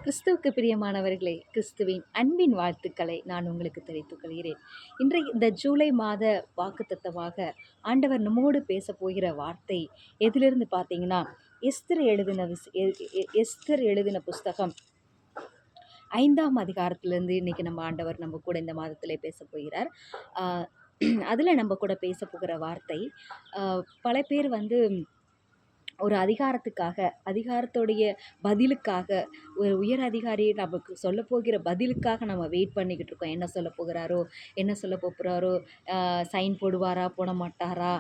கிறிஸ்துவுக்கு பிரியமானவர்களே, கிறிஸ்துவின் அன்பின் வாழ்த்துக்களை நான் உங்களுக்கு தெரிவித்துக் கொள்கிறேன். இன்றைய இந்த ஜூலை மாத வாக்குத்தத்தமாக ஆண்டவர் நம்மோடு பேசப் போகிற வார்த்தை எதிலிருந்து பார்த்தீங்கன்னா, எஸ்தர் எழுதின எஸ்தர் எழுதின புஸ்தகம் 5ஆம் அதிகாரத்திலிருந்து இன்னைக்கு ஆண்டவர் நம்ம கூட இந்த மாதத்திலே பேசப் போகிறார். அதில் நம்ம கூட பேசப் போகிற வார்த்தை, பல பேர் ஒரு அதிகாரத்துடைய பதிலுக்காக, ஒரு உயர் அதிகாரி நமக்கு சொல்லப்போகிற பதிலுக்காக நம்ம வெயிட் பண்ணிக்கிட்டு இருக்கோம். என்ன சொல்ல போகிறாரோ, என்ன சொல்ல போகிறாரோ, சைன் போடுவாரா, போட மாட்டாரா,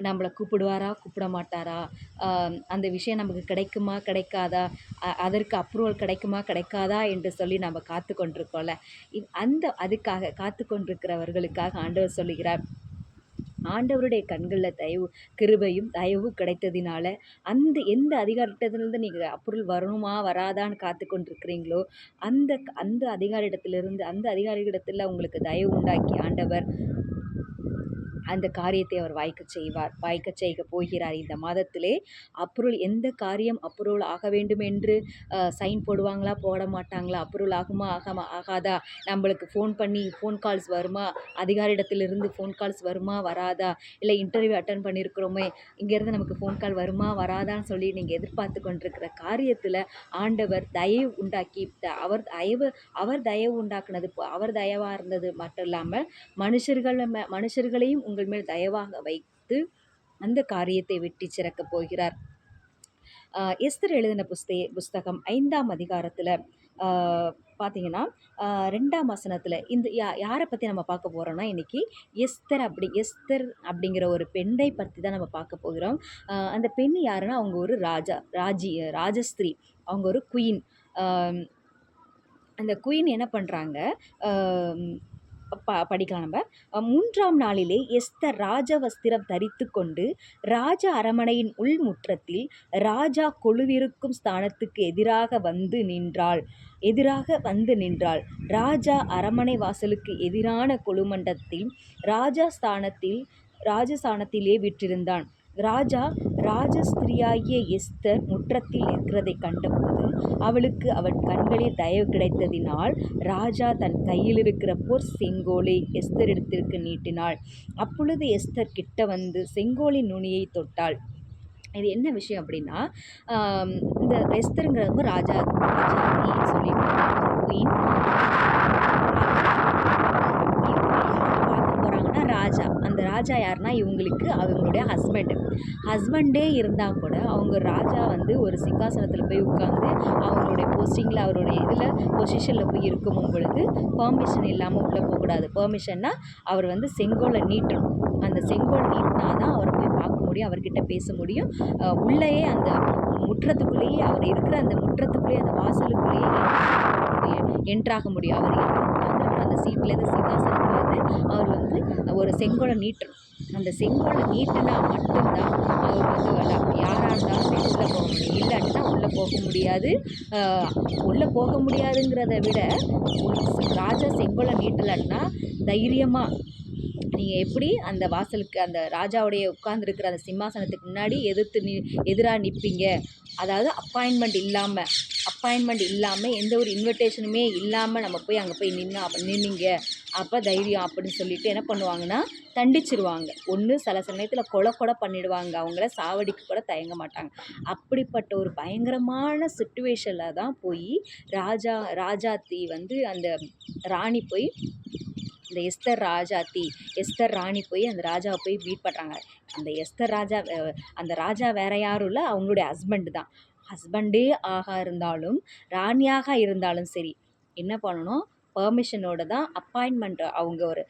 நம்மளை கூப்பிடுவாரா, கூப்பிட மாட்டாரா, அந்த விஷயம் நமக்கு கிடைக்குமா, கிடைக்காதா, அதற்கு அப்ரூவல் கிடைக்குமா, கிடைக்காதா என்று சொல்லி நம்ம காத்து கொண்டிருக்கோம்ல. அதுக்காக காத்து கொண்டிருக்கிறவர்களுக்காக ஆண்டவர் சொல்லுகிறார், ஆண்டவருடைய கண்களில் கிருபையும் தயவும் கிடைத்ததினால எந்த அதிகாரத்திலிருந்து நீங்கள் அப்ரூவல் வரணுமா வராதான்னு காத்து கொண்டிருக்கிறீங்களோ, அந்த அதிகாரியிடத்தில் உங்களுக்கு தயவு உண்டாக்கி ஆண்டவர் அந்த காரியத்தை அவர் வாய்க்க செய்ய போகிறார். இந்த மாதத்திலே எந்த காரியம் அப்ரூவல் ஆக வேண்டும் என்று சைன் போடுவாங்களா, போட மாட்டாங்களா, அப்ரூவல் ஆகுமா, ஆகாதா, நம்மளுக்கு ஃபோன் கால்ஸ் வருமா, அதிகாரியிடத்திலிருந்து ஃபோன் கால்ஸ் வருமா வராதா, இல்லை இன்டர்வியூ அட்டன் பண்ணியிருக்கிறோமே, இங்கேருந்து நமக்கு ஃபோன் கால் வருமா வராதான்னு சொல்லி நீங்கள் எதிர்பார்த்து கொண்டிருக்கிற காரியத்தில் ஆண்டவர் தயவு உண்டாக்கி, அவர் தயவு உண்டாக்குனது, அவர் தயவாக இருந்தது மட்டும் இல்லாமல் மனுஷர்களையும் உங்கள் மேல் தயவாக வைத்து அந்த காரியத்தை வெட்டி சிறக்கப் போகிறார். எஸ்தர் எழுதின புஸ்தகம் 5ஆம் அதிகாரத்தில் பார்த்தீங்கன்னா 2ஆம் வசனத்தில் இந்த யாரை பற்றி நம்ம பார்க்க போகிறோம்னா, இன்றைக்கி எஸ்தர் அப்படிங்கிற ஒரு பெண்ணை பற்றி தான் நம்ம பார்க்க போகிறோம். அந்த பெண் யாருன்னா, அவங்க ஒரு ராஜஸ்திரீ, அவங்க ஒரு குயின். அந்த குயின் என்ன பண்ணுறாங்க, படிக்கலாம் நம்ம. 3ஆம் நாளிலே எஸ்தர் ராஜவஸ்திரம் தரித்து கொண்டு ராஜ அரமனையின் உள்முற்றத்தில் ராஜா கொலுவிருக்கும் ஸ்தானத்துக்கு எதிராக வந்து நின்றாள். ராஜா அரமனை வாசலுக்கு எதிரான கொலுமண்டத்தில் ராஜஸ்தானத்திலே விற்றிருந்தான். ராஜா ராஜஸ்திரியாகிய எஸ்தர் முற்றத்தில் இருக்கிறதை கண்டபோது அவளுக்கு அவன் கண்களில் தயவு கிடைத்ததினால் ராஜா தன் கையில் இருக்கிற செங்கோலை எஸ்தரிடத்திற்கு நீட்டினாள். அப்பொழுது எஸ்தர் கிட்ட வந்து செங்கோலின் நுனியை தொட்டாள். இது என்ன விஷயம் அப்படின்னா, இந்த எஸ்தருங்கிறவங்க ராஜாத்தி சொல்லிட்டு குயின் ராஜா. அந்த ராஜா யாருன்னா, இவங்களுக்கு அவங்களுடைய ஹஸ்பண்டே இருந்தால் கூட அவங்க ராஜா ஒரு சிங்காசனத்தில் போய் உட்காந்து அவங்களுடைய போஸ்டிங்கில், அவருடைய பொசிஷனில் போய் இருக்கும் பொழுது பெர்மிஷன் இல்லாமல் உள்ளே போகக்கூடாது. பெர்மிஷன்னா அவர் செங்கோலை நீட்டணும். அந்த செங்கோல் நீட்டினா தான் அவரை போய் பார்க்க முடியும், அவர்கிட்ட பேச முடியும். உள்ளேயே அந்த முற்றத்துக்குள்ளேயே, அவர் இருக்கிற அந்த முற்றத்துக்குள்ளேயே, அந்த வாசலுக்குள்ளேயே என்ட்ராக முடியும். அவர் உட்காந்துருக்கிற அந்த சீட்லேருந்து, சிங்காசனத்துலேருந்து அவர் ஒரு செங்கோலை நீட்டணும். அந்த செங்கோலை நீட்டினா மட்டும்தான் அவர் யாராக இருந்தாலும் உள்ளே போக முடியும். இல்லாட்டினா உள்ளே போக முடியாது. உள்ளே போக முடியாதுங்கிறத விட, ராஜா செங்கோலை நீட்டலாட்டினா தைரியமாக நீங்கள் எப்படி அந்த வாசலுக்கு, அந்த ராஜாவுடைய உட்கார்ந்துருக்கிற அந்த சிம்மாசனத்துக்கு முன்னாடி எதிராக நிற்பீங்க. அதாவது அப்பாயின்மெண்ட் இல்லாமல் எந்த ஒரு இன்விடேஷனுமே இல்லாமல் நம்ம போய் அங்கே போய் நின்னீங்க, அப்போ தைரியம் அப்படின்னு சொல்லிட்டு என்ன பண்ணுவாங்கன்னா, தண்டிச்சிருவாங்க. ஒன்று சில சமயத்தில் கொலை பண்ணிடுவாங்க. அவங்கள சாவடிக்கு கூட தயங்க மாட்டாங்க. அப்படிப்பட்ட ஒரு பயங்கரமான சிச்சுவேஷனில் தான் போய் ராஜாத்தி அந்த ராணி போய், இந்த எஸ்தர் ராணி போய் அந்த ராஜாவை போய் மீட் பண்ணுறாங்க. அந்த ராஜா வேற யாரும் இல்லை, அவங்களுடைய ஹஸ்பண்டே இருந்தாலும், ராணியாக இருந்தாலும் சரி, என்ன பண்ணணும், பெர்மிஷனோட தான் அப்பாயின்மெண்ட். அவங்க ஒரு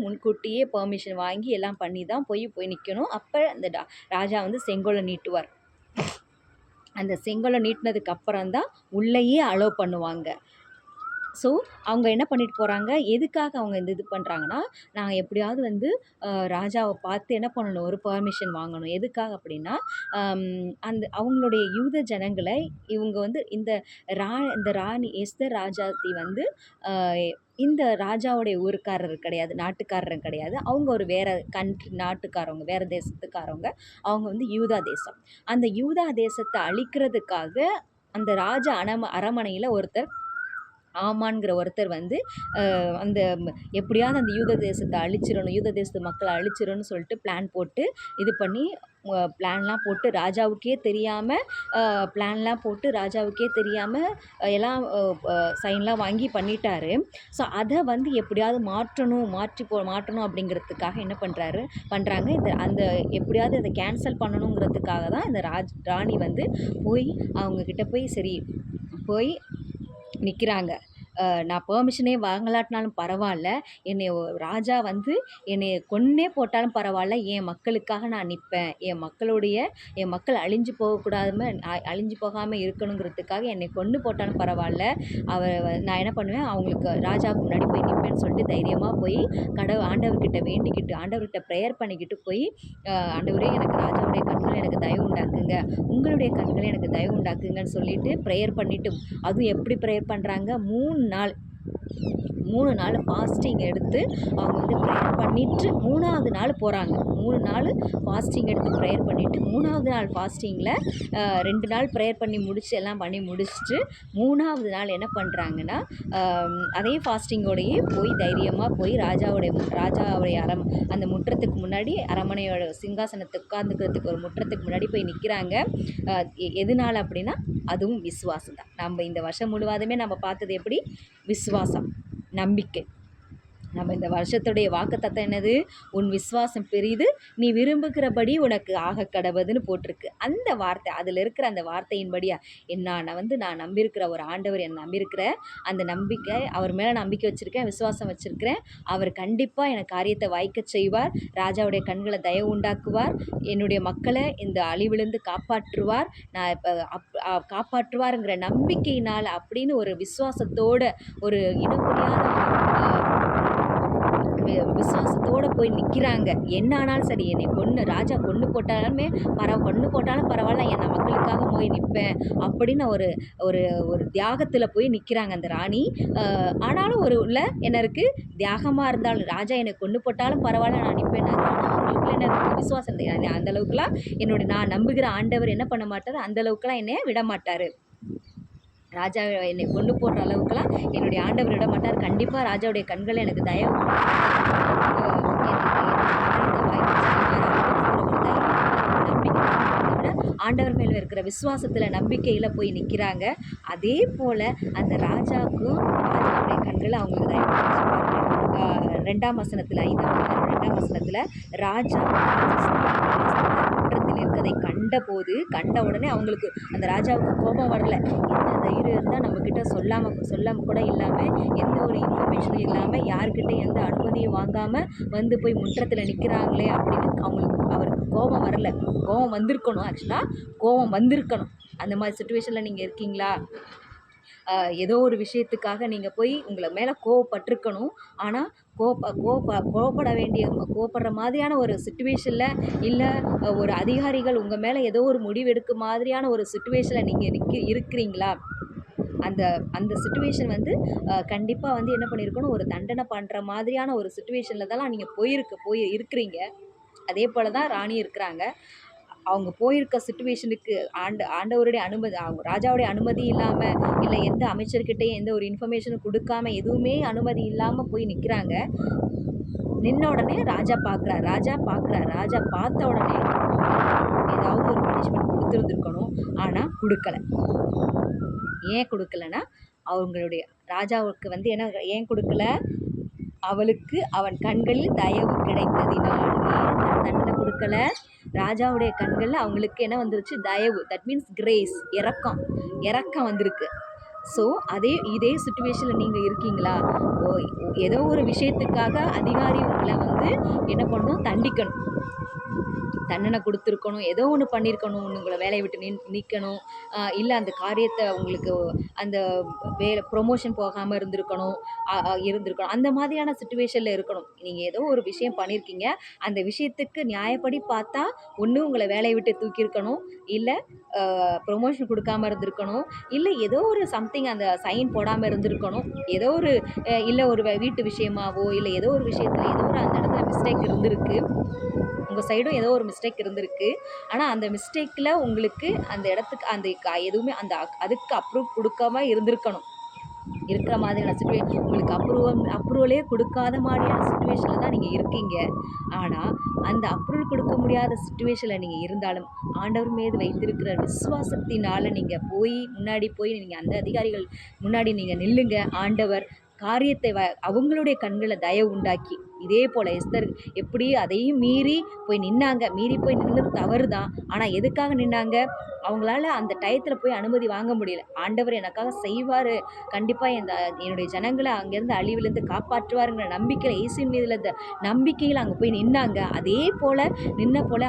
முன்கூட்டியே பெர்மிஷன் வாங்கி எல்லாம் பண்ணி தான் போய் நிற்கணும். அப்போ அந்த ராஜா செங்கோலை நீட்டுவார். அந்த செங்கோலை நீட்டினதுக்கு அப்புறம் தான் உள்ளேயே அலோவ் பண்ணுவாங்க. ஸோ அவங்க என்ன பண்ணிட்டு போகிறாங்க, எதுக்காக அவங்க இது பண்ணுறாங்கன்னா, நாங்கள் எப்படியாவது ராஜாவை பார்த்து என்ன பண்ணணும், ஒரு பெர்மிஷன் வாங்கணும். எதுக்காக அப்படின்னா, அவங்களுடைய யூத ஜனங்களை இவங்க இந்த ராணி எஸ்தர் ராஜாத்தி இந்த ராஜாவுடைய ஊருக்காரர் கிடையாது, நாட்டுக்காரரும் கிடையாது. அவங்க ஒரு வேறு நாட்டுக்காரவங்க, வேறு தேசத்துக்காரவங்க. அவங்க யூதா தேசம். அந்த யூதா தேசத்தை அழிக்கிறதுக்காக அந்த ராஜ அரமனையில் ஒருத்தர் ஆமான்கிற ஒருத்தர் வந்து அந்த எப்படியாவது அந்த யூத தேசத்தை அழிச்சிடணும், யூத தேசத்து மக்களை அழிச்சிடணும்னு சொல்லிட்டு பிளான் போட்டு இது பண்ணி பிளான்லாம் போட்டு ராஜாவுக்கே தெரியாமல் பிளான்லாம் போட்டு ராஜாவுக்கே தெரியாமல் எல்லாம் சைன்லாம் வாங்கி பண்ணிட்டாரு. ஸோ அதை வந்து எப்படியாவது மாற்றணும் அப்படிங்கிறதுக்காக என்ன பண்ணுறாங்க அந்த எப்படியாவது அதை கேன்சல் பண்ணணுங்கிறதுக்காக தான் இந்த ராணி வந்து போய் அவங்கக்கிட்ட போய் சரி போய் நிற்கிறாங்க. நான் பெர்மிஷனே வாங்கலாட்டினாலும் பரவாயில்ல, ராஜா வந்து என்னை கொன்னே போட்டாலும் பரவாயில்ல, என் மக்களுக்காக நான் நிற்பேன், என் மக்கள் அழிஞ்சு போகாமல் இருக்கணுங்கிறதுக்காக என்னை கொன்று போட்டாலும் பரவாயில்ல, நான் என்ன பண்ணுவேன், அவங்களுக்கு ராஜாவுக்கு முன்னாடி போய் நிற்பேன்னு சொல்லிட்டு தைரியமாக போய் ஆண்டவர்கிட்ட வேண்டிக்கிட்டு ஆண்டவர்கிட்ட ப்ரேயர் பண்ணிக்கிட்டு போய் ஆண்டவரே எனக்கு ராஜாவுடைய கண்கள் எனக்கு தயவு உண்டாக்குங்க, உங்களுடைய கண்களை எனக்கு தயவு உண்டாக்குங்கன்னு சொல்லிட்டு ப்ரேயர் பண்ணிவிட்டு, அதுவும் எப்படி ப்ரேயர் பண்ணுறாங்க, 3 நாள் ஃபாஸ்டிங் எடுத்து அவங்க வந்து ப்ரேயர் பண்ணிவிட்டு 3ஆவது நாள் போகிறாங்க. 3 நாள் ஃபாஸ்டிங் எடுத்து ப்ரேயர் பண்ணிவிட்டு 3ஆவது நாள் ஃபாஸ்டிங்கில் 2 நாள் ப்ரேயர் பண்ணி எல்லாம் பண்ணி முடிச்சுட்டு 3ஆவது நாள் என்ன பண்ணுறாங்கன்னா அதே ஃபாஸ்டிங்கோடையே போய் தைரியமாக போய் ராஜாவுடைய அந்த முற்றத்துக்கு முன்னாடி அரமனையோட சிங்காசனத்தை உட்காந்துக்கிறதுக்கு ஒரு முற்றத்துக்கு முன்னாடி போய் நிற்கிறாங்க. எதனால் அப்படின்னா அதுவும் விசுவாசம் தான். நம்ம இந்த வருஷம் முழுவதுமே நம்ம பார்த்தது எப்படி? விசுவாசம், நம்பிக்கை. நம்ம இந்த வருஷத்துடைய வாக்குத்தத்தம் என்னது? உன் விசுவாசம் பெரிது, நீ விரும்புகிறபடி உனக்கு ஆக கடவுதுன்னு போட்டிருக்கு. அந்த வார்த்தை, அதில் இருக்கிற அந்த வார்த்தையின்படியா நான் நம்பியிருக்கிற ஒரு ஆண்டவர், நம்பியிருக்கிற அந்த நம்பிக்கை, அவர் மேலே நம்பிக்கை வச்சுருக்கேன், விசுவாசம் வச்சுருக்கிறேன். அவர் கண்டிப்பாக எனக்கு காரியத்தை வாய்க்க செய்வார், ராஜாவுடைய கண்களை தயவு உண்டாக்குவார், என்னுடைய மக்களை இந்த அழிவிலிருந்து காப்பாற்றுவார், காப்பாற்றுவாருங்கிற நம்பிக்கையினால் அப்படின்னு ஒரு விசுவாசத்தோட ஒரு இனம் புரியாத விசுவாசத்தோடு போய் நிற்கிறாங்க. என்ன ஆனாலும் சரி, என்னை ராஜா கொன்று போட்டாலும் பரவாயில்ல, நான் மக்களுக்காக போய் நிற்பேன் அப்படின்னு ஒரு ஒரு ஒரு தியாகத்தில் போய் நிற்கிறாங்க அந்த ராணி. ஆனாலும் என்ன இருக்குது, தியாகமாக இருந்தாலும் ராஜா என்னை கொன்று போட்டாலும் பரவாயில்ல நான் நிற்பேன். அவங்களுக்கு என்ன இருக்குது, விசுவாசம். அந்தளவுக்குலாம் நான் நம்புகிற ஆண்டவர் என்ன பண்ண மாட்டார், அந்தளவுக்குலாம் என்னை விட மாட்டார். ராஜா என்னை கொண்டு போடுற அளவுக்குலாம் என்னுடைய ஆண்டவர் விட மாட்டார். கண்டிப்பாக ராஜாவுடைய கண்களை எனக்கு தயவு ஆண்டவர் மேலே இருக்கிற விசுவாசத்தில் நம்பிக்கையில் போய் நிற்கிறாங்க. அதே போல் அந்த ராஜாவுடைய கண்களை அவங்களுக்கு தயவு 2ஆம் வசனத்தில் 5ஆம் வசனத்தில் ராஜா குற்றத்தில் இருக்கிறதை கண்ட உடனே அவங்களுக்கு அந்த ராஜாவுக்கு கோபம் வரல. என்ன தைரியம் இருந்தால் நம்மக்கிட்ட சொல்லாமல் கூட இல்லாமல், எந்த ஒரு இன்ஃபர்மேஷனும் இல்லாமல், யாருக்கிட்ட எந்த அனுமதியும் வாங்காமல் வந்து போய் முற்றத்தில் நிற்கிறாங்களே அப்படின்னு அவருக்கு கோபம் வரல. கோபம் வந்திருக்கணும். ஆக்சுவலாக கோபம் வந்திருக்கணும். அந்த மாதிரி சுச்சுவேஷனில் நீங்கள் இருக்கீங்களா? ஏதோ ஒரு விஷயத்துக்காக நீங்கள் போய் உங்களை மேலே கோவப்பட்டிருக்கணும். ஆனால் கோவப்படுற மாதிரியான ஒரு சிச்சுவேஷனில், இல்லை ஒரு அதிகாரிகள் உங்கள் மேலே ஏதோ ஒரு முடிவு எடுக்க மாதிரியான ஒரு சிச்சுவேஷனில் நீங்கள் இருக்கிறீங்களா? அந்த சிச்சுவேஷன் வந்து கண்டிப்பாக வந்து என்ன பண்ணியிருக்கணும், ஒரு தண்டனை பண்ணுற மாதிரியான ஒரு சிச்சுவேஷனில் தான் நீங்கள் இருக்கிறீங்க. அதே போல் தான் ராணி இருக்கிறாங்க. அவங்க போயிருக்க சிச்சுவேஷனுக்கு ஆண்டவருடைய அனுமதி, அவங்க ராஜாவுடைய அனுமதி இல்லாமல், இல்லை எந்த அமைச்சர்கிட்டையும் எந்த ஒரு இன்ஃபர்மேஷனும் கொடுக்காம, எதுவுமே அனுமதி இல்லாமல் போய் நிற்கிறாங்க. நின்ன உடனே ராஜா பார்க்குறார். ராஜா பார்த்த உடனே ஏதாவது ஒரு பனிஷ்மெண்ட் கொடுத்துருந்துருக்கணும். ஆனால் கொடுக்கல. ஏன் கொடுக்கலன்னா, அவங்களுடைய ராஜாவுக்கு வந்து ஏன் கொடுக்கல, அவளுக்கு அவன் கண்களில் தயவு கிடைத்ததினால். ஏன் தண்டனை கொடுக்கல? ராஜாவுடைய கண்களில் அவங்களுக்கு என்ன வந்துருச்சு? தயவு. தட் மீன்ஸ் கிரேஸ், இறக்கம் வந்திருக்கு. ஸோ இதே சுச்சுவேஷனில் நீங்கள் இருக்கீங்களா? ஏதோ ஒரு விஷயத்துக்காக அதிகாரி உங்களை வந்து என்ன பண்ணணும், தண்டனை கொடுத்துருக்கணும், ஏதோ ஒன்று பண்ணியிருக்கணும், உங்களை வேலையை விட்டு நீக்கணும், இல்லை அந்த காரியத்தை உங்களுக்கு அந்த ப்ரொமோஷன் போகாமல் இருந்திருக்கணும். அந்த மாதிரியான சுச்சுவேஷனில் இருக்கணும். நீங்கள் ஏதோ ஒரு விஷயம் பண்ணியிருக்கீங்க, அந்த விஷயத்துக்கு நியாயப்படி பார்த்தா ஒன்று உங்களை வேலையை விட்டு தூக்கியிருக்கணும், இல்லை ப்ரொமோஷன் கொடுக்காமல் இருந்திருக்கணும், இல்லை ஏதோ ஒரு சம்திங் அந்த சைன் போடாமல் இருந்திருக்கணும், ஏதோ ஒரு இல்லை ஒரு வீட்டு விஷயமாவோ, இல்லை ஏதோ ஒரு விஷயத்தில் ஏதோ ஒரு அந்த இடத்துல மிஸ்டேக் இருந்திருக்கு. உங்கள் சைடும் ஏதோ ஒரு மிஸ்டேக் இருந்திருக்கு. ஆனால் அந்த மிஸ்டேக்கில் உங்களுக்கு அந்த இடத்துக்கு அந்த எதுவுமே அந்த அதுக்கு அப்ரூவ் கொடுக்காம இருந்திருக்கணும். இருக்கிற மாதிரியான உங்களுக்கு அப்ரூவலே கொடுக்காத மாதிரியான சுச்சுவேஷனில் தான் நீங்கள் இருக்கீங்க. ஆனால் அந்த அப்ரூவல் கொடுக்க முடியாத சுச்சுவேஷனில் நீங்கள் இருந்தாலும் ஆண்டவர் மீது வைத்திருக்கிற விசுவாசத்தினால் நீங்கள் முன்னாடி போய் நீங்கள் அந்த அதிகாரிகள் முன்னாடி நீங்கள் நில்லுங்க. ஆண்டவர் காரியத்தை அவங்களுடைய கண்களில் தயவு உண்டாக்கி, இதே போல் எஸ்தர் எப்படி அதையும் மீறி போய் நின்னாங்க. மீறி போய் நின்னது தவறு தான். ஆனால் எதுக்காக நின்னாங்க? அவங்களால அந்த டயத்தில் போய் அனுமதி வாங்க முடியல. ஆண்டவர் எனக்காக செய்வார், கண்டிப்பாக என்னுடைய ஜனங்களை அங்கேருந்து அழிவிலேருந்து காப்பாற்றுவாருங்கிற நம்பிக்கையில், இயேசுவின் மீதுல நம்பிக்கையில் அங்கே போய் நின்னாங்க. அதே போல்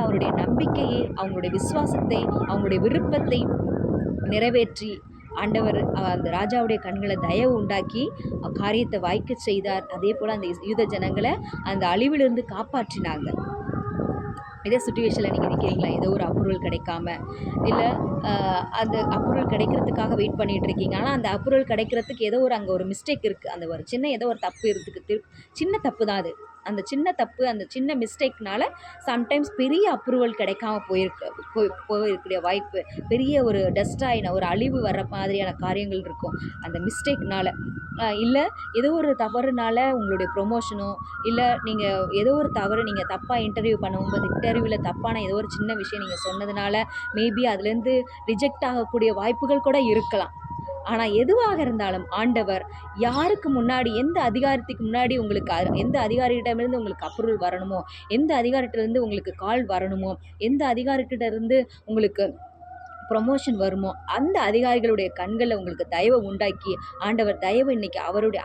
அவருடைய நம்பிக்கையை, அவங்களுடைய விசுவாசத்தை, அவங்களுடைய விருப்பத்தை நிறைவேற்றி ஆண்டவர் அந்த ராஜாவுடைய கண்களை தயவு உண்டாக்கி காரியத்தை வாய்க்க செய்தார். அதே போல் அந்த யூத ஜனங்களை அந்த அழிவிலிருந்து காப்பாற்றினாங்க. இதே சுச்சுவேஷனில் நீங்கள் நிற்கிறீங்களா? ஏதோ ஒரு அப்ரூவல் கிடைக்காம, இல்லை அந்த அப்ரூவல் கிடைக்கிறதுக்காக வெயிட் பண்ணிகிட்டு இருக்கீங்க. ஆனால் அந்த அப்ரூவல் கிடைக்கிறதுக்கு ஏதோ அங்கே ஒரு மிஸ்டேக் இருக்குது. அந்த ஒரு சின்ன ஏதோ ஒரு தப்பு இருக்குது. சின்ன தப்பு தான் அது. அந்த சின்ன தப்பு, அந்த சின்ன மிஸ்டேக்னால சம்டைம்ஸ் பெரிய அப்ரூவல் கிடைக்காம போயிருக்கக்கூடிய வாய்ப்பு, பெரிய ஒரு டஸ்டாயின ஒரு அழிவு வர்ற மாதிரியான காரியங்கள் இருக்கும் அந்த மிஸ்டேக்னால. இல்லை ஏதோ ஒரு தவறுனால உங்களுடைய ப்ரொமோஷனோ, இல்லை நீங்கள் ஏதோ ஒரு தவறு, நீங்கள் தப்பாக இன்டர்வியூ பண்ணும்போது இன்டர்வியூவில் தப்பான ஏதோ ஒரு சின்ன விஷயம் நீங்கள் சொன்னதுனால மேபி அதுலேருந்து ரிஜெக்ட் ஆகக்கூடிய வாய்ப்புகள் கூட இருக்கலாம். ஆனால் எதுவாக இருந்தாலும் ஆண்டவர் யாருக்கு முன்னாடி, எந்த அதிகாரத்துக்கு முன்னாடி உங்களுக்கு எந்த அதிகாரியிடமிருந்து உங்களுக்கு அப்ரூவல் வரணுமோ, எந்த அதிகாரத்திலேருந்து உங்களுக்கு கால் வரணுமோ, எந்த அதிகாரிகிட்ட இருந்து உங்களுக்கு ப்ரொமோஷன் வருமோ, அந்த அதிகாரிகளுடைய கண்களில் உங்களுக்கு தயவை உண்டாக்கி, ஆண்டவர் தயவு இன்றைக்கி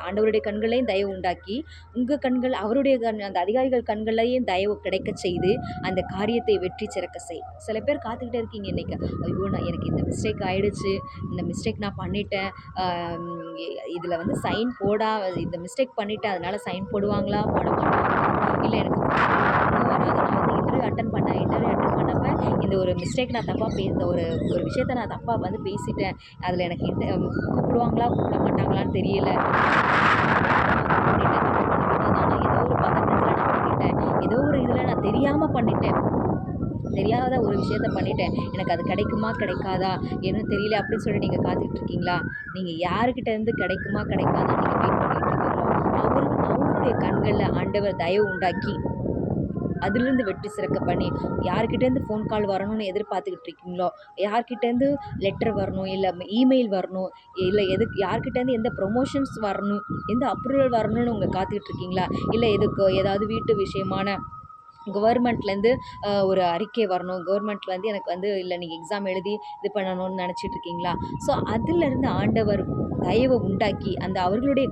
ஆண்டவருடைய கண்களையும் தயவு உண்டாக்கி, உங்கள் கண்கள் அவருடைய அந்த அதிகாரிகள் கண்களையும் தயவு கிடைக்க செய்து அந்த காரியத்தை வெற்றி சிறக்க செய். சில பேர் காத்துக்கிட்டே இருக்கீங்க இன்றைக்கி, ஐயோ எனக்கு இந்த மிஸ்டேக் ஆகிடுச்சு, இந்த மிஸ்டேக் நான் பண்ணிட்டேன், இதில் சைன் இந்த மிஸ்டேக் பண்ணிட்டேன், அதனால் சைன் போடுவாங்களா போட மாட்டாங்களா, இல்லை எனக்கு வராது, நான் இன்டர்வியூ அட்டன் பண்ணப்போ இந்த ஒரு மிஸ்டேக் நான் தப்பாக இந்த ஒரு விஷயத்தை நான் தப்பாக பேசிட்டேன், அதில் எனக்கு கூப்பிடுவாங்களா கூப்பிட மாட்டாங்களான்னு தெரியல, ஏதோ ஒரு பதட்டத்தில் நான் பண்ணிட்டேன், ஏதோ ஒரு இதில் நான் தெரியாமல் பண்ணிட்டேன், தெரியாத ஒரு விஷயத்த பண்ணிட்டேன், எனக்கு அது கிடைக்குமா கிடைக்காதா என்ன தெரியல அப்படின்னு சொல்லி நீங்கள் காத்துக்கிட்டு இருக்கீங்களா? நீங்கள் யாருக்கிட்ட இருந்து கிடைக்குமா கிடைக்காதா நீங்கள் வெயிட் பண்ணிட்டு இருக்கீங்களோ, அவங்களுடைய கண்களில் ஆண்டவர் தயவு உண்டாக்கி அதிலிருந்து வெற்றி சிறக்க பண்ணி, யார்கிட்டேருந்து ஃபோன் கால் வரணும்னு எதிர்பார்த்துக்கிட்டு இருக்கீங்களோ, யார்கிட்டேருந்து லெட்டர் வரணும், இல்லை இமெயில் வரணும், இல்லை யார்கிட்டேருந்து எந்த ப்ரொமோஷன்ஸ் வரணும், எந்த அப்ரூவல் வரணும்னு காத்துக்கிட்டு இருக்கீங்களா? இல்லை ஏதாவது வீட்டு விஷயமான கவர்மெண்ட்லேருந்து ஒரு அறிக்கை வரணும், கவர்மெண்ட்லேருந்து எனக்கு இல்லை நீங்கள் எக்ஸாம் எழுதி இது பண்ணணும்னு நினச்சிட்டு இருக்கீங்களா? ஸோ அதிலிருந்து ஆண்டவர் தயவை உண்டாக்கி, அந்த அவர்களுடைய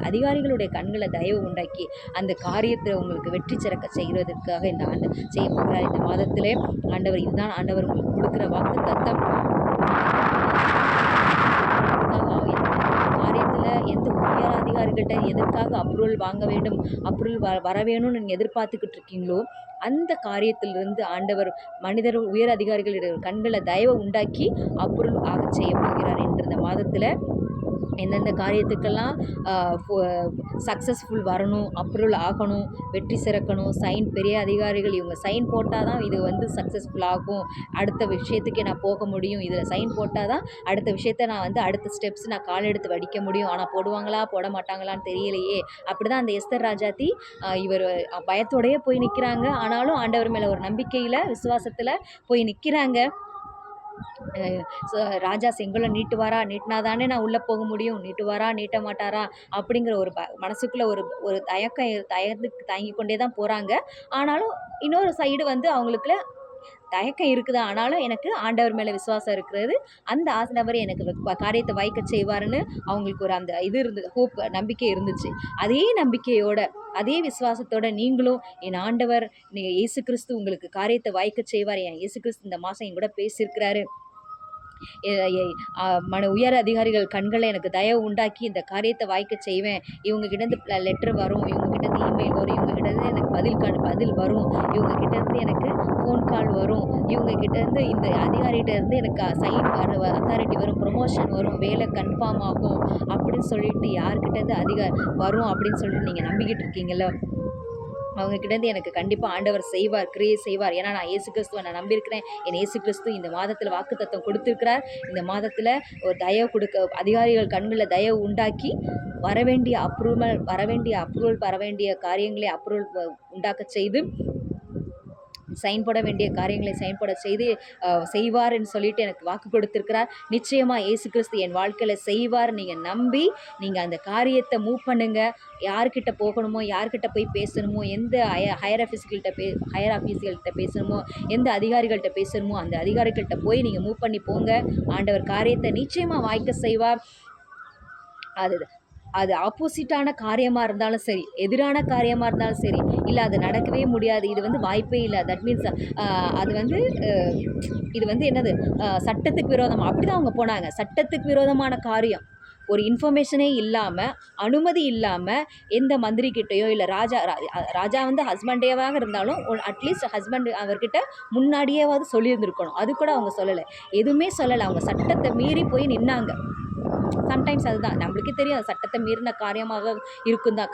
அதிகாரிகளுடைய கண்களை தயவு உண்டாக்கி அந்த காரியத்தை உங்களுக்கு வெற்றி சிறக்க செய்வதற்காக இந்த ஆண்டு செய்ய போகிறார். இந்த மாதத்திலே ஆண்டவர் இதுதான் ஆண்டவர் உங்களுக்கு கொடுக்குற வாக்குத்தத்தம். எந்த உயர் அதிகாரிகிட்ட எதற்காக அப்ரூவல் வாங்க வேண்டும், அப்ரூவல் வர வேணும்னு நீங்கள் எதிர்பார்த்துக்கிட்டு இருக்கீங்களோ, அந்த காரியத்திலிருந்து ஆண்டவர் உயர் அதிகாரிகளுடைய கண்களை தயவை உண்டாக்கி அப்ரூவல் ஆக செய்ய போகிறார் என்ற இந்த மாதத்தில் எந்தெந்த காரியத்துக்கெல்லாம் சக்ஸஸ்ஃபுல் வரணும், அப்ரூவல் ஆகணும், வெற்றி சிறக்கணும், சைன் பெரிய அதிகாரிகள் இவங்க சைன் போட்டால் தான் இது சக்ஸஸ்ஃபுல் ஆகும், அடுத்த விஷயத்துக்கே நான் போக முடியும், இதில் சைன் போட்டால் தான் அடுத்த விஷயத்த நான் அடுத்த ஸ்டெப்ஸ் நான் கால் எடுத்து வடிக்க முடியும், ஆனால் போடுவாங்களா போட மாட்டாங்களான்னு தெரியலையே. அப்படி தான் அந்த எஸ்தர் ராஜாத்தி இவர் பயத்தோடையே போய் நிற்கிறாங்க. ஆனாலும் ஆண்டவர் மேலே ஒரு நம்பிக்கையில் விசுவாசத்தில் போய் நிற்கிறாங்க. ராஜா செங்கோலை நீட்டுவாரா, நீட்டினா தானே நான் உள்ளே போக முடியும், நீட்டுவாரா நீட்ட மாட்டாரா அப்படிங்கிற ஒரு மனசுக்குள்ளே ஒரு தயங்கி கொண்டே தான் போகிறாங்க. ஆனாலும் இன்னொரு சைடு அவங்களுக்குள்ள தயக்கம் இருக்குதா, ஆனாலும் எனக்கு ஆண்டவர் மேலே விசுவாசம் இருக்கிறது, அந்த ஆண்டவர் எனக்கு காரியத்தை வாய்க்க செய்வாருன்னு அவங்களுக்கு ஒரு அந்த இது இருந்தது, ஹோப் நம்பிக்கை இருந்துச்சு. அதே நம்பிக்கையோட அதே விசுவாசத்தோட நீங்களும் என் ஆண்டவர் இயேசு கிறிஸ்து உங்களுக்கு காரியத்தை வாய்க்க செய்வார், என் இயேசு கிறிஸ்து இந்த மாதம் என் கூட பேசியிருக்கிறாரு, உயர் அதிகாரிகள் கண்களை எனக்கு தயவு உண்டாக்கி இந்த காரியத்தை வாய்க்க செய்வேன், இவங்ககிட்டேருந்து லெட்டர் வரும், இவங்ககிட்டேருந்து இமெயில் வரும், இவங்ககிட்டேருந்து எனக்கு பதில் வரும், இவங்ககிட்டேருந்து எனக்கு ஃபோன் கால் வரும், இவங்ககிட்டேருந்து இந்த அதிகாரிகிட்டேருந்து எனக்கு சைன் அத்தாரிட்டி வரும், ப்ரொமோஷன் வரும், வேலை கன்ஃபார்ம் ஆகும் அப்படின்னு சொல்லிட்டு யார்கிட்டேருந்து வரும் அப்படின்னு சொல்லிட்டு நீங்கள் நம்பிக்கிட்டு இருக்கீங்களோ, அவங்க கிட்டேருந்து எனக்கு கண்டிப்பாக ஆண்டவர் செய்வார், கிரியை செய்வார். ஏன்னா நான் இயேசு கிறிஸ்துவை நான் நம்பியிருக்கிறேன். என் இயேசு கிறிஸ்து இந்த மாதத்தில் வாக்குத்தத்தம் கொடுத்திருக்கிறார். இந்த மாதத்தில் ஒரு தயவு கொடுக்க அதிகாரிகள் கண்களில் தயவு உண்டாக்கி வரவேண்டிய காரியங்களை அப்ரூவல் உண்டாக்க செய்து செயல்பட வேண்டிய காரியங்களை செயல்பட செய்து செய்வார்ன்னு சொல்லிட்டு எனக்கு வாக்கு கொடுத்துருக்கிறார். நிச்சயமாக இயேசு கிறிஸ்து என் வாழ்க்கையில் செய்வார். நீங்கள் நம்பி நீங்கள் அந்த காரியத்தை மூவ் பண்ணுங்கள். யார்கிட்ட போகணுமோ, யார்கிட்ட போய் பேசணுமோ, எந்த ஹையர் ஆஃபீஸர்கள்ட்ட பேசணுமோ, எந்த அதிகாரிகள்கிட்ட பேசணுமோ அந்த அதிகாரிகள்கிட்ட போய் நீங்கள் மூவ் பண்ணி போங்க. ஆண்டவர் காரியத்தை நிச்சயமாக வாய்க்க செய்வார். அது ஆப்போசிட்டான காரியமாக இருந்தாலும் சரி, எதிரான காரியமாக இருந்தாலும் சரி, இல்லை அது நடக்கவே முடியாது, இது வந்து வாய்ப்பே இல்லை, தட் மீன்ஸ் அது வந்து இது வந்து என்னது, சட்டத்துக்கு விரோதமாக அப்படி தான் அவங்க போனாங்க. சட்டத்துக்கு விரோதமான காரியம், ஒரு இன்ஃபர்மேஷனே இல்லாமல், அனுமதி இல்லாமல் எந்த மந்திரிக்கிட்டையோ இல்லை ராஜா வந்து ஹஸ்பண்டேவாக இருந்தாலும் அட்லீஸ்ட் ஹஸ்பண்ட் அவர்கிட்ட முன்னாடியேவாவது சொல்லியிருந்துருக்கணும். அது கூட அவங்க சொல்லலை, எதுவுமே சொல்லலை. அவங்க சட்டத்தை மீறி போய் நின்னாங்க. சம்டைம்ஸ் அதுதான் நம்மளுக்கே தெரியும், அது சட்டத்தை மீறின காரியமாக இருக்கும் தான்,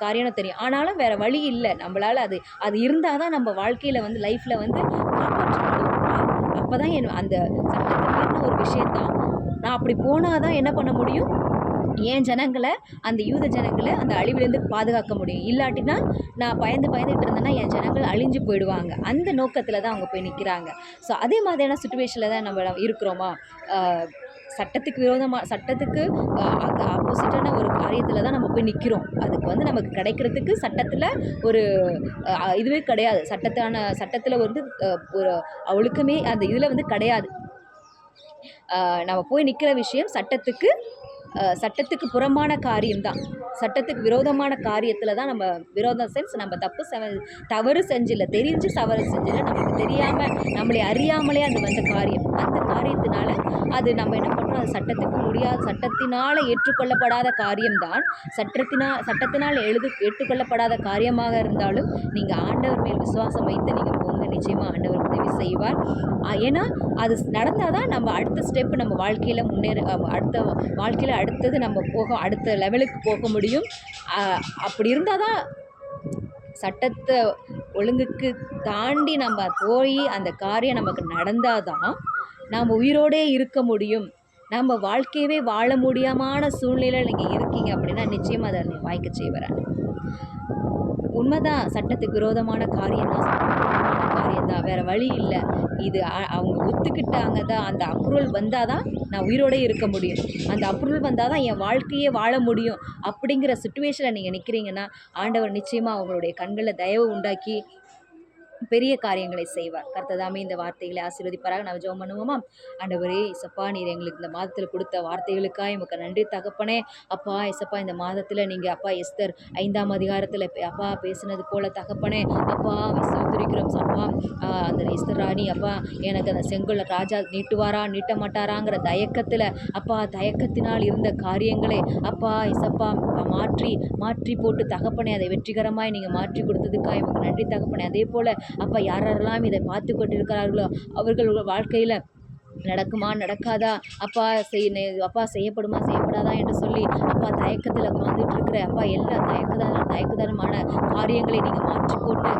காரியம்னு தெரியும். ஆனாலும் வேறு வழி இல்லை, நம்மளால் அது இருந்தால் தான் நம்ம வாழ்க்கையில் வந்து லைஃப்பில் வந்து அப்போ தான் அந்த சட்டத்தை மீறின ஒரு விஷயந்தான். நான் அப்படி போனால் தான் என்ன பண்ண முடியும், என் ஜனங்களை, அந்த யூத ஜனங்களை அந்த அழிவிலேருந்து பாதுகாக்க முடியும். இல்லாட்டினா நான் பயந்துட்டு இருந்தேன்னா என் ஜனங்கள் அழிஞ்சு போயிடுவாங்க. அந்த நோக்கத்தில் தான் அவங்க போய் நிற்கிறாங்க. ஸோ அதே மாதிரியான சுச்சுவேஷனில் தான் நம்ம இருக்கிறோமா? சட்டத்துக்கு ஆப்போசிட்டான ஒரு காரியத்தில் தான் நம்ம போய் நிற்கிறோம். அதுக்கு வந்து நமக்கு கிடைக்கிறதுக்கு சட்டத்தில் ஒரு இதுவே கிடையாது. சட்டத்தில் வந்து ஒரு ஒழுக்கமே அந்த இதில் வந்து கிடையாது. நம்ம போய் நிற்கிற விஷயம் சட்டத்துக்கு புறம்பான காரியம்தான். சட்டத்துக்கு விரோதமான காரியத்தில் தான் நம்ம விரோதம் நம்ம தவறு செஞ்சில்ல, தெரிஞ்சு தவறு செஞ்சில்ல, நமக்கு தெரியாமல் நம்மளை அறியாமலே அது வந்த காரியம். அந்த காரியத்தினால அது நம்ம என்ன பண்ணுறோம், அது சட்டத்துக்கு முடியாத, சட்டத்தினால் ஏற்றுக்கொள்ளப்படாத காரியம்தான். சட்டத்தினால் ஏற்றுக்கொள்ளப்படாத காரியமாக இருந்தாலும் நீங்கள் ஆண்டவர் மேல் விசுவாசம் வைத்து நீங்கள் போங்க. நிச்சயமாக ஆண்டவர் உதவி செய்வார். ஏன்னா அது நடந்தால் தான் நம்ம அடுத்த ஸ்டெப் நம்ம வாழ்க்கையில் அடுத்தது நம்ம அடுத்த லெவலுக்கு போக முடியும். அப்படி இருந்தால் தான் சட்டத்தை ஒழுங்குக்கு தாண்டி நம்ம போய் அந்த காரியம் நமக்கு நடந்தால் தான் நாம் உயிரோடே இருக்க முடியும். நம்ம வாழ்க்கையவே வாழ முடியாமான சூழ்நிலையில் நீங்கள் இருக்கீங்க அப்படின்னா நிச்சயமாக அதை நீ வாய்க்க செய்வறேன். உண்மைதான், சட்டத்துக்கு விரோதமான காரியம்தான், வேறு வழி இல்லை. இது அவங்க ஒத்துக்கிட்டாங்க தான். அந்த அப்ரூவல் வந்தால் தான் நான் உயிரோடே இருக்க முடியும், அந்த அப்ரூவல் வந்தால் தான் என் வாழ்க்கையே வாழ முடியும். அப்படிங்கிற சிச்சுவேஷனில் நீங்கள் நிற்கிறீங்கன்னா ஆண்டவர் நிச்சயமாக அவங்களுடைய கண்களில் தயவு உண்டாக்கி பெரிய காரியங்களை செய்வார். கர்த்ததாமே இந்த வார்த்தைகளை ஆசீர்வதிப்பாராக. நான் ஜெபம் பண்ணுவோமா? ஆண்டவரே இசப்பா, நீர் எங்களுக்கு இந்த மாதத்தில் கொடுத்த வார்த்தைகளுக்காக எமக்கு நன்றி தகப்பனே. அப்பா இசப்பா, இந்த மாதத்தில் நீங்கள் அப்பா எஸ்தர் 5ஆம் அதிகாரத்தில் அப்பா பேசினது போல தகப்பனே அப்பா விசுவத்திருக்கிறோம். அப்பா அந்த எஸ்தர் ராணி அப்பா எனக்கு அந்த செங்கோல் ராஜா நீட்டுவாரா நீட்ட மாட்டாராங்கிற தயக்கத்தினால் இருந்த காரியங்களை அப்பா இசப்பா மாற்றி போட்டு தகப்பனே அதை வெற்றிகரமாய் நீங்கள் மாற்றி கொடுத்ததுக்காக எமக்கு நன்றி தகப்பனே. அதே போல் அப்பா யாரெல்லாம் இதை பார்த்து கொண்டிருக்கிறார்களோ அவர்கள் வாழ்க்கையில் நடக்குமா நடக்காதா, அப்பா செய்யப்படுமா செய்யப்படாதா என்று சொல்லி அப்பா தயக்கத்தில் உட்கார்ந்துட்டு இருக்கிற அப்பா எல்லா தயக்கதனமான காரியங்களை நீங்கள் மாற்றி போட்டு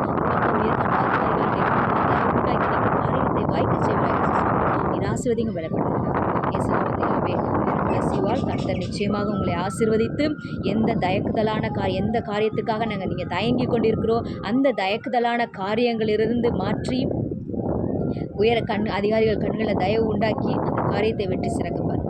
காரியத்தை வாய்க்க செய்வாங்க. ஆசீர்வதிங்க பலப்படுத்துங்க. கர்த்தர் நிச்சயமாக உங்களை ஆசீர்வதித்து எந்த காரியத்துக்காக நீங்கள் தயங்கி கொண்டிருக்கிறோம் அந்த தயக்குதலான காரியங்களிலிருந்து மாற்றி அதிகாரிகள் கண்களை தயவு உண்டாக்கி அந்த காரியத்தை வெற்றி சிறக்கப்பார்.